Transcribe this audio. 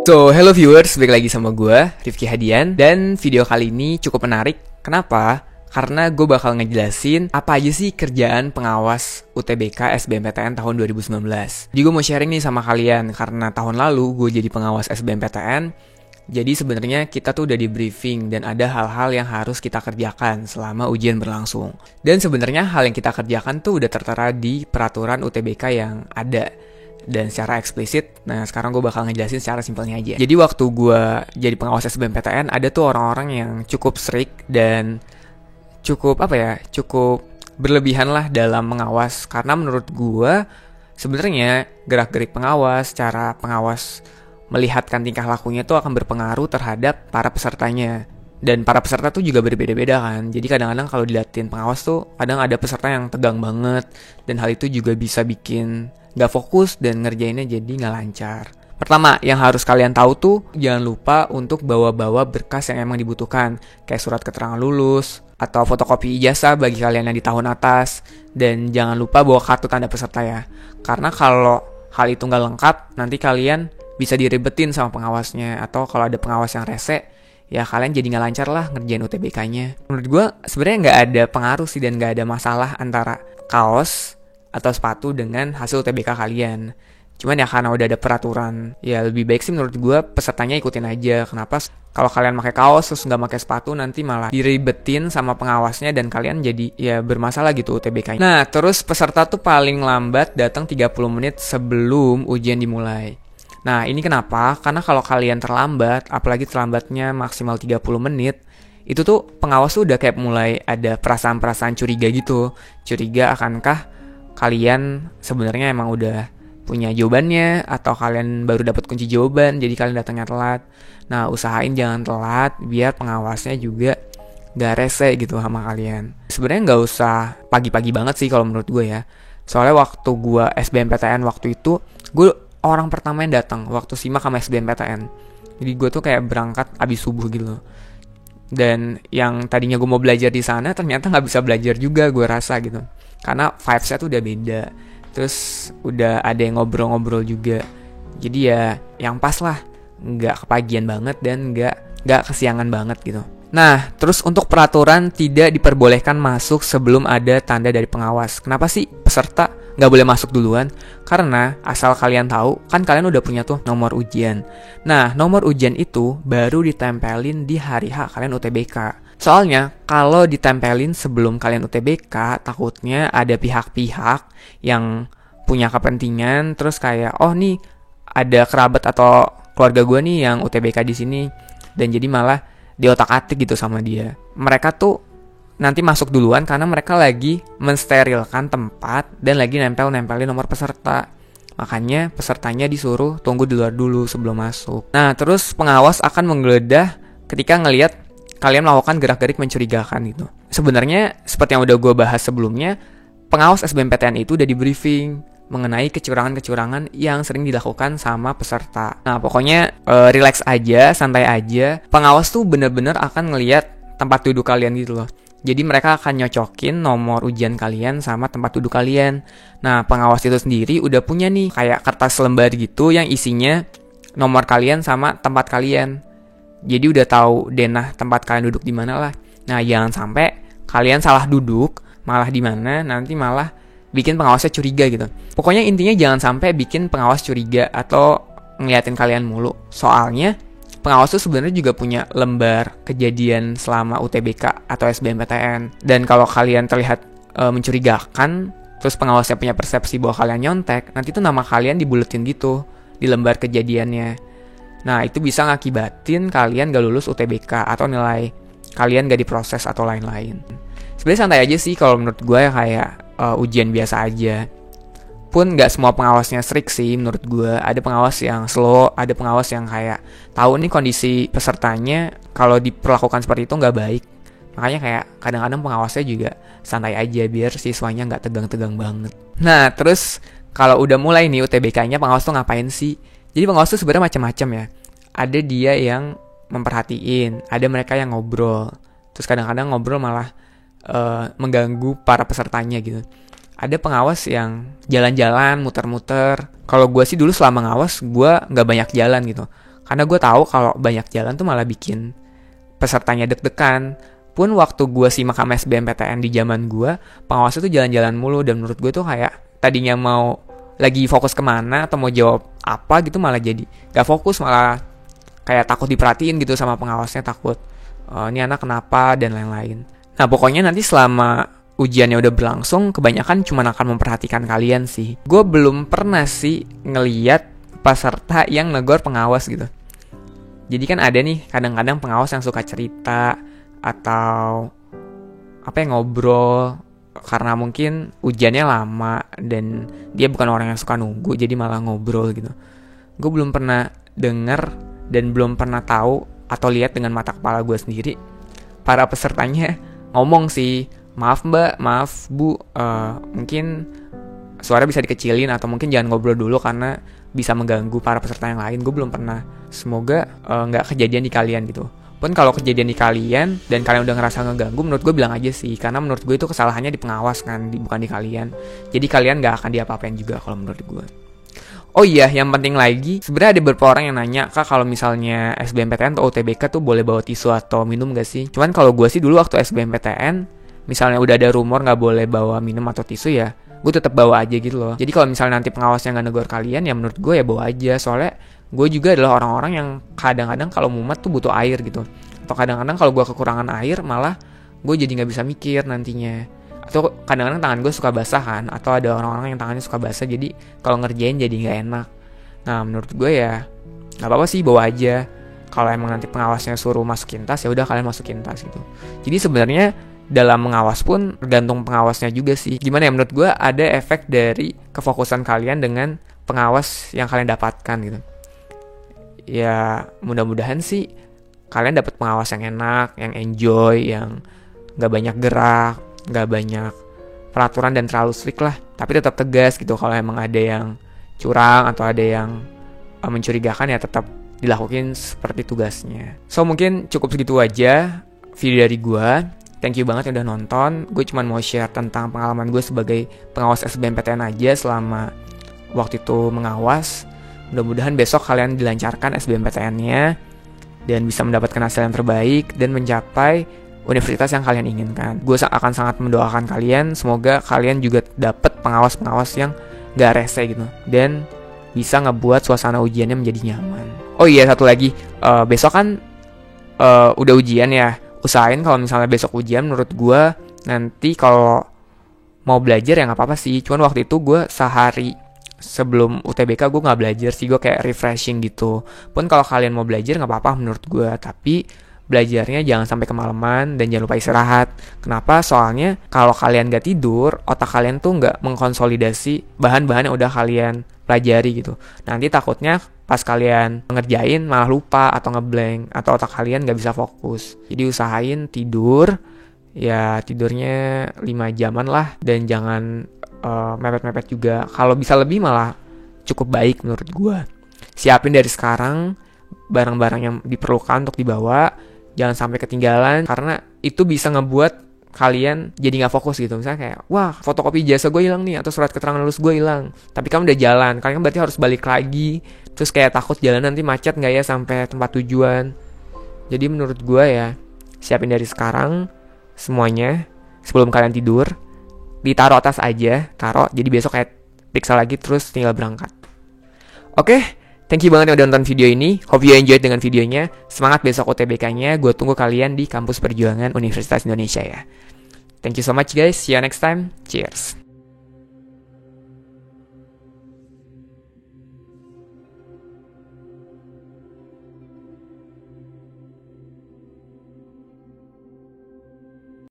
So, hello viewers, balik lagi sama gue, Rifki Hadian. Dan video kali ini cukup menarik. Kenapa? Karena gue bakal ngejelasin apa aja sih kerjaan pengawas UTBK SBMPTN tahun 2019. Jadi gue mau sharing nih sama kalian, karena tahun lalu gue jadi pengawas SBMPTN. Jadi sebenarnya kita tuh udah di briefing dan ada hal-hal yang harus kita kerjakan selama ujian berlangsung. Dan sebenarnya hal yang kita kerjakan tuh udah tertera di peraturan UTBK yang ada dan secara eksplisit. Nah, sekarang gue bakal ngejelasin secara simpelnya aja. Jadi waktu gue jadi pengawas SBMPTN, ada tuh orang-orang yang cukup strict dan cukup berlebihan lah dalam mengawas. Karena menurut gue sebenarnya gerak-gerik pengawas, cara pengawas melihatkan tingkah lakunya tuh akan berpengaruh terhadap para pesertanya. Dan para peserta tuh juga berbeda-beda kan. Jadi kadang-kadang kalau diliatin pengawas tuh kadang ada peserta yang tegang banget, dan hal itu juga bisa bikin gak fokus dan ngerjainnya jadi gak lancar. Pertama, yang harus kalian tahu tuh, jangan lupa untuk bawa-bawa berkas yang emang dibutuhkan, kayak surat keterangan lulus, atau fotokopi ijazah bagi kalian yang di tahun atas. Dan jangan lupa bawa kartu tanda peserta ya. Karena kalau hal itu gak lengkap, nanti kalian bisa diribetin sama pengawasnya. Atau kalau ada pengawas yang rese, ya kalian jadi gak lancar lah ngerjain UTBK-nya. Menurut gue sebenarnya gak ada pengaruh sih dan gak ada masalah antara kaos atau sepatu dengan hasil UTBK kalian. Cuman ya karena udah ada peraturan, ya lebih baik sih menurut gue pesertanya ikutin aja. Kenapa? Kalau kalian pakai kaos terus nggak pakai sepatu, nanti malah diribetin sama pengawasnya dan kalian jadi ya bermasalah gitu UTBK-nya. Nah, terus peserta tuh paling lambat datang 30 menit sebelum ujian dimulai. Nah, ini kenapa? Karena kalau kalian terlambat, apalagi terlambatnya maksimal 30 menit, itu tuh pengawas tuh udah kayak mulai ada perasaan-perasaan curiga gitu. Curiga akankah kalian sebenarnya emang udah punya jawabannya, atau kalian baru dapat kunci jawaban jadi kalian datangnya telat. Nah, usahain jangan telat biar pengawasnya juga gak rese gitu sama kalian. Sebenarnya gak usah pagi-pagi banget sih kalau menurut gue ya. Soalnya waktu gue SBMPTN waktu itu, gue orang pertama yang datang waktu simak sama SBMPTN. Jadi gue tuh kayak berangkat abis subuh gitu. Dan yang tadinya gue mau belajar di sana ternyata nggak bisa belajar juga, gue rasa gitu. Karena vibes-nya tuh udah beda. Terus udah ada yang ngobrol-ngobrol juga. Jadi ya yang pas lah, nggak kepagian banget dan nggak kesiangan banget gitu. Nah, terus untuk peraturan tidak diperbolehkan masuk sebelum ada tanda dari pengawas. Kenapa sih peserta nggak boleh masuk duluan? Karena asal kalian tahu, kan kalian udah punya tuh nomor ujian. Nah, nomor ujian itu baru ditempelin di hari H kalian UTBK. Soalnya, kalau ditempelin sebelum kalian UTBK, takutnya ada pihak-pihak yang punya kepentingan, terus kayak, oh nih, ada kerabat atau keluarga gue nih yang UTBK di sini, dan jadi malah diotak-atik gitu sama dia. Mereka tuh nanti masuk duluan karena mereka lagi mensterilkan tempat dan lagi nempelin nomor peserta. Makanya pesertanya disuruh tunggu di luar dulu sebelum masuk. Nah, terus pengawas akan menggeledah ketika ngelihat kalian melakukan gerak-gerik mencurigakan gitu. Sebenarnya seperti yang udah gue bahas sebelumnya, pengawas SBMPTN itu udah di briefing mengenai kecurangan-kecurangan yang sering dilakukan sama peserta. Nah, pokoknya relax aja, santai aja. Pengawas tuh bener-bener akan ngelihat tempat duduk kalian gitu loh. Jadi mereka akan nyocokin nomor ujian kalian sama tempat duduk kalian. Nah, pengawas itu sendiri udah punya nih kayak kertas lembar gitu yang isinya nomor kalian sama tempat kalian. Jadi udah tahu denah tempat kalian duduk di mana lah. Nah, jangan sampai kalian salah duduk, malah di mana nanti malah bikin pengawasnya curiga gitu. Pokoknya intinya jangan sampai bikin pengawas curiga atau ngeliatin kalian mulu. Soalnya pengawas tuh sebenarnya juga punya lembar kejadian selama UTBK atau SBMPTN. Dan kalau kalian terlihat mencurigakan, terus pengawasnya punya persepsi bahwa kalian nyontek, nanti tuh nama kalian dibuletin gitu di lembar kejadiannya. Nah, itu bisa ngakibatin kalian gak lulus UTBK atau nilai kalian gak diproses atau lain-lain. Sebenarnya santai aja sih kalau menurut gue ya, kayak ujian biasa aja. Pun gak semua pengawasnya strict sih menurut gue. Ada pengawas yang slow, ada pengawas yang kayak tahu nih kondisi pesertanya kalau diperlakukan seperti itu gak baik. Makanya kayak kadang-kadang pengawasnya juga santai aja biar siswanya gak tegang-tegang banget. Nah, terus kalau udah mulai nih UTBK-nya, pengawas tuh ngapain sih? Jadi pengawas tuh sebenarnya macam-macam ya. Ada dia yang memperhatiin, ada mereka yang ngobrol. Terus kadang-kadang ngobrol malah mengganggu para pesertanya gitu. Ada pengawas yang jalan-jalan, muter-muter. Kalau gue sih dulu selama ngawas, gue nggak banyak jalan gitu. Karena gue tahu kalau banyak jalan tuh malah bikin pesertanya deg-degan. Pun waktu gue simak sama SBMPTN di zaman gue, pengawasnya tuh jalan-jalan mulu, dan menurut gue tuh kayak tadinya mau lagi fokus kemana atau mau jawab apa gitu malah jadi gak fokus, malah kayak takut diperhatiin gitu sama pengawasnya, takut ini anak kenapa dan lain-lain. Nah pokoknya nanti selama ujiannya udah berlangsung, kebanyakan cuma akan memperhatikan kalian sih. Gue belum pernah sih ngeliat peserta yang negor pengawas gitu. Jadi kan ada nih kadang-kadang pengawas yang suka cerita atau ngobrol karena mungkin ujiannya lama dan dia bukan orang yang suka nunggu, jadi malah ngobrol gitu. Gue belum pernah denger dan belum pernah tahu atau lihat dengan mata kepala gue sendiri para pesertanya ngomong sih, maaf mbak, maaf bu, mungkin suara bisa dikecilin atau mungkin jangan ngobrol dulu karena bisa mengganggu para peserta yang lain. Gue belum pernah. Semoga nggak kejadian di kalian gitu. Pun kalau kejadian di kalian dan kalian udah ngerasa ngeganggu, menurut gue bilang aja sih, karena menurut gue itu kesalahannya di pengawas kan, bukan di kalian. Jadi kalian nggak akan diapa-apain juga kalau menurut gue. Oh iya, yang penting lagi, sebenarnya ada beberapa orang yang nanya, Kak kalau misalnya SBMPTN atau UTBK tuh boleh bawa tisu atau minum gak sih? Cuman kalau gue sih dulu waktu SBMPTN, misalnya udah ada rumor nggak boleh bawa minum atau tisu ya, gue tetap bawa aja gitu loh. Jadi kalau misalnya nanti pengawasnya nggak negor kalian, ya menurut gue ya bawa aja. Soalnya gue juga adalah orang-orang yang kadang-kadang kalau mumet tuh butuh air gitu. Atau kadang-kadang kalau gue kekurangan air, malah gue jadi nggak bisa mikir nantinya. Atau kadang-kadang tangan gue suka basah kan. Atau ada orang-orang yang tangannya suka basah, jadi kalau ngerjain jadi nggak enak. Nah menurut gue ya nggak apa-apa sih, bawa aja. Kalau emang nanti pengawasnya suruh masukin tas, ya udah kalian masukin tas gitu. Jadi sebenarnya dalam mengawas pun tergantung pengawasnya juga sih. Gimana ya, menurut gue ada efek dari kefokusan kalian dengan pengawas yang kalian dapatkan gitu. Ya mudah-mudahan sih kalian dapat pengawas yang enak, yang enjoy, yang gak banyak gerak, gak banyak peraturan dan terlalu strict lah. Tapi tetap tegas gitu. Kalau emang ada yang curang atau ada yang mencurigakan, ya tetap dilakuin seperti tugasnya. So mungkin cukup segitu aja video dari gue. Thank you banget yang udah nonton. Gue cuma mau share tentang pengalaman gue sebagai pengawas SBMPTN aja selama waktu itu mengawas. Mudah-mudahan besok kalian dilancarkan SBMPTN-nya dan bisa mendapatkan hasil yang terbaik dan mencapai universitas yang kalian inginkan. Gue akan sangat mendoakan kalian. Semoga kalian juga dapat pengawas-pengawas yang gak rese gitu dan bisa ngebuat suasana ujiannya menjadi nyaman. Oh iya, satu lagi, besok kan udah ujian ya. Usahain kalau misalnya besok ujian, menurut gue nanti kalau mau belajar ya nggak apa-apa sih. Cuman waktu itu gue sehari sebelum UTBK gue nggak belajar sih, gue kayak refreshing gitu. Pun kalau kalian mau belajar nggak apa-apa menurut gue, tapi belajarnya jangan sampai kemalaman dan jangan lupa istirahat. Kenapa? Soalnya kalau kalian nggak tidur, otak kalian tuh nggak mengkonsolidasi bahan-bahan yang udah kalian pelajari gitu. Nanti takutnya pas kalian ngerjain malah lupa atau ngeblank atau otak kalian gak bisa fokus. Jadi usahain tidur, ya tidurnya 5 jaman lah, dan jangan mepet-mepet juga. Kalau bisa lebih malah cukup baik menurut gue. Siapin dari sekarang barang-barang yang diperlukan untuk dibawa, jangan sampai ketinggalan karena itu bisa ngebuat kalian jadi nggak fokus gitu. Misalnya kayak, wah fotokopi ijazah gue hilang nih, atau surat keterangan lulus gue hilang, tapi kamu udah jalan, kalian berarti harus balik lagi, terus kayak takut jalan nanti macet nggak ya sampai tempat tujuan. Jadi menurut gue ya, siapin dari sekarang semuanya sebelum kalian tidur, ditaruh atas aja, taruh, jadi besok kayak periksa lagi terus tinggal berangkat. Oke, thank you banget yang udah nonton video ini. Hope you enjoyed dengan videonya. Semangat besok UTBK-nya. Gue tunggu kalian di Kampus Perjuangan Universitas Indonesia ya. Thank you so much guys. See you next time. Cheers.